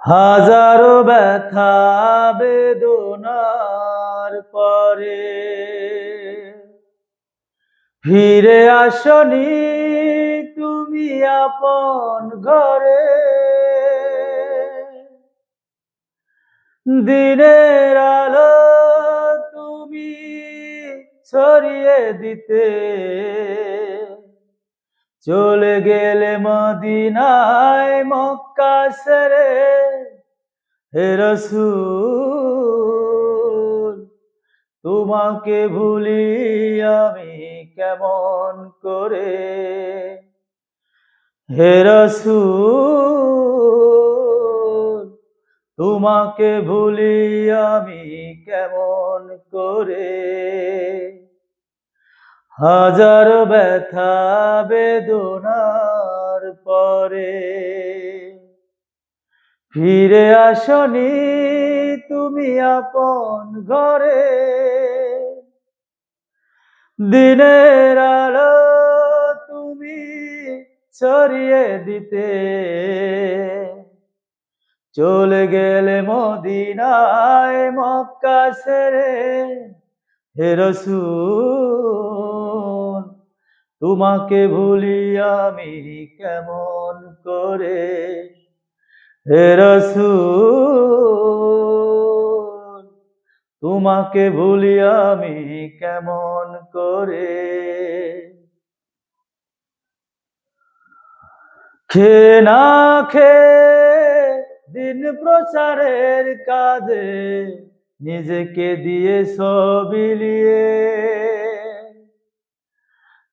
হাজারো ব্যথা বেদনার পরে ফিরে আসনি তুমি আপন ঘরে। দিনের আলো তুমি ছড়িয়ে দিতে চলে গেলে মদিনায় মক্কা ছেড়ে। হে রাসূল তোমাকে ভুলি আমি কেমন করে। হে রাসূল তোমাকে ভুলি আমি কেমন করে। হাজারো ব্যথা বেদনার পরে ফিরে আসনি তুমি আপন ঘরে। দিনের আলো তুমি ছড়িয়ে দিতে চলে গেলে মদিনায় মক্কা ছেড়ে। হে রাসূল তোমাকে ভুলি আমি কেমন করে। হে রাসূল তোমাকে ভুলি আমি কেমন করে। খেয়ে না খেয়ে দিন প্রচারের কাজে নিজেকে দিয়ে বিলিয়ে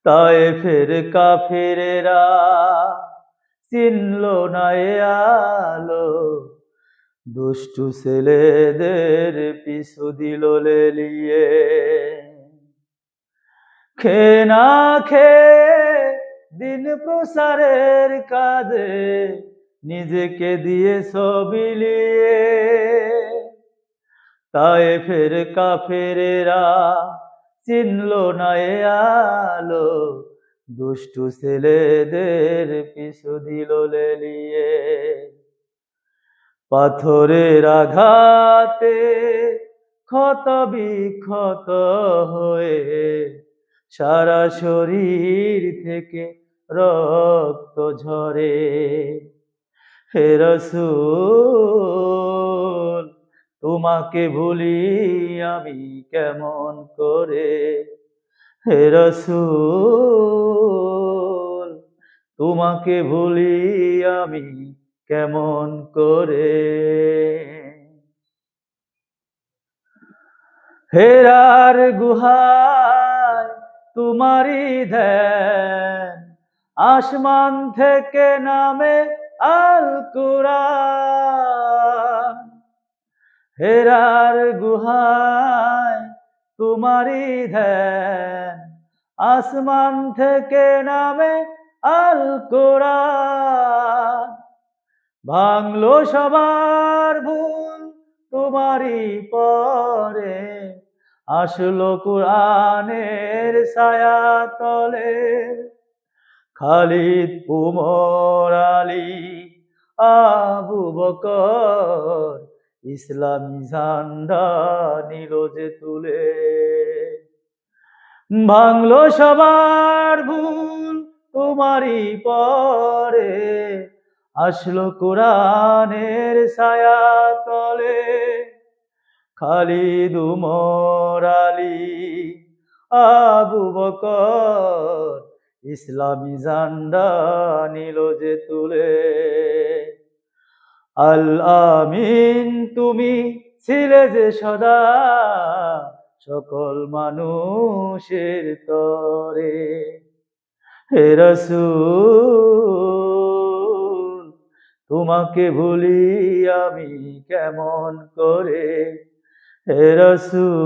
তায়েফের কাফেরেরা চিনল না এ আলো। দুষ্টু ছেলেদের পিছু দিল লেলিয়ে। খেয়ে না খেয়ে দিন প্রসারের কাজে নিজেকে দিয়ে বিলিয়ে তায়েফের কাফেরেরা চিনল না এ আলো। দুষ্টু ছেলেদের পিছু দিল লেলিয়ে। পাথরের আঘাতে ক্ষত বিক্ষত হয়ে সারা শরীর থেকে রক্ত ঝরে। হে রাসূল তোমাকে ভুলি আমি কেমন করে। হে রাসূল তোমাকে ভুলি আমি কেমন করে। হেরার গুহায় তোমারই ধ্যান আসমান থেকে নামে আল কুরআন। হেরার গুহায় তোমারই ধ্যান আসমান থেকে নামে আল কুরআন। ভাঙলো সবার ভুল তোমারই পরে আসলো কুরআনের ছায়া তলে। খালিদ উমর আলী আবু বকর ইসলামী ঝান্ডা নিল যে তুলে। ভাঙলো সবার ভুল তোমারই পরে আসলো কুরআনের ছায়া তলে। খালিদ উমর আলী আবু বকর ইসলামী ঝান্ডা নিল যে তুলে। আল আমিন তুমি ছিলে যে সদা সকল মানুষের তরে। হে রাসূল তোমাকে ভুলি আমি কেমন করে। হে রাসূল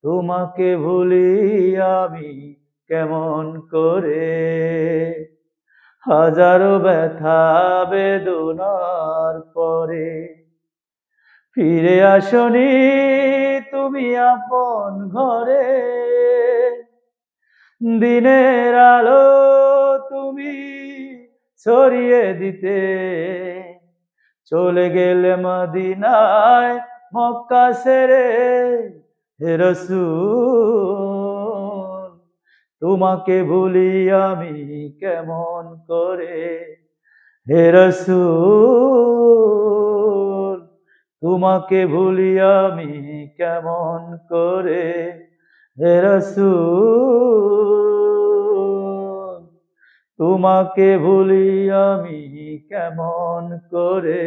তোমাকে ভুলি আমি কেমন করে। হাজারো ব্যথা বেদনার পরে ফিরে আসনি তুমি আপন ঘরে। দিনের আলো তুমি ছড়িয়ে দিতে। চলে গেলে মদিনায় মক্কা ছেড়ে, হে রাসূল তোমাকে ভুলি আমি কেমন করে। হে রাসূল তোমাকে ভুলি আমি কেমন করে। হে রাসূল তোমাকে ভুলি আমি কেমন করে।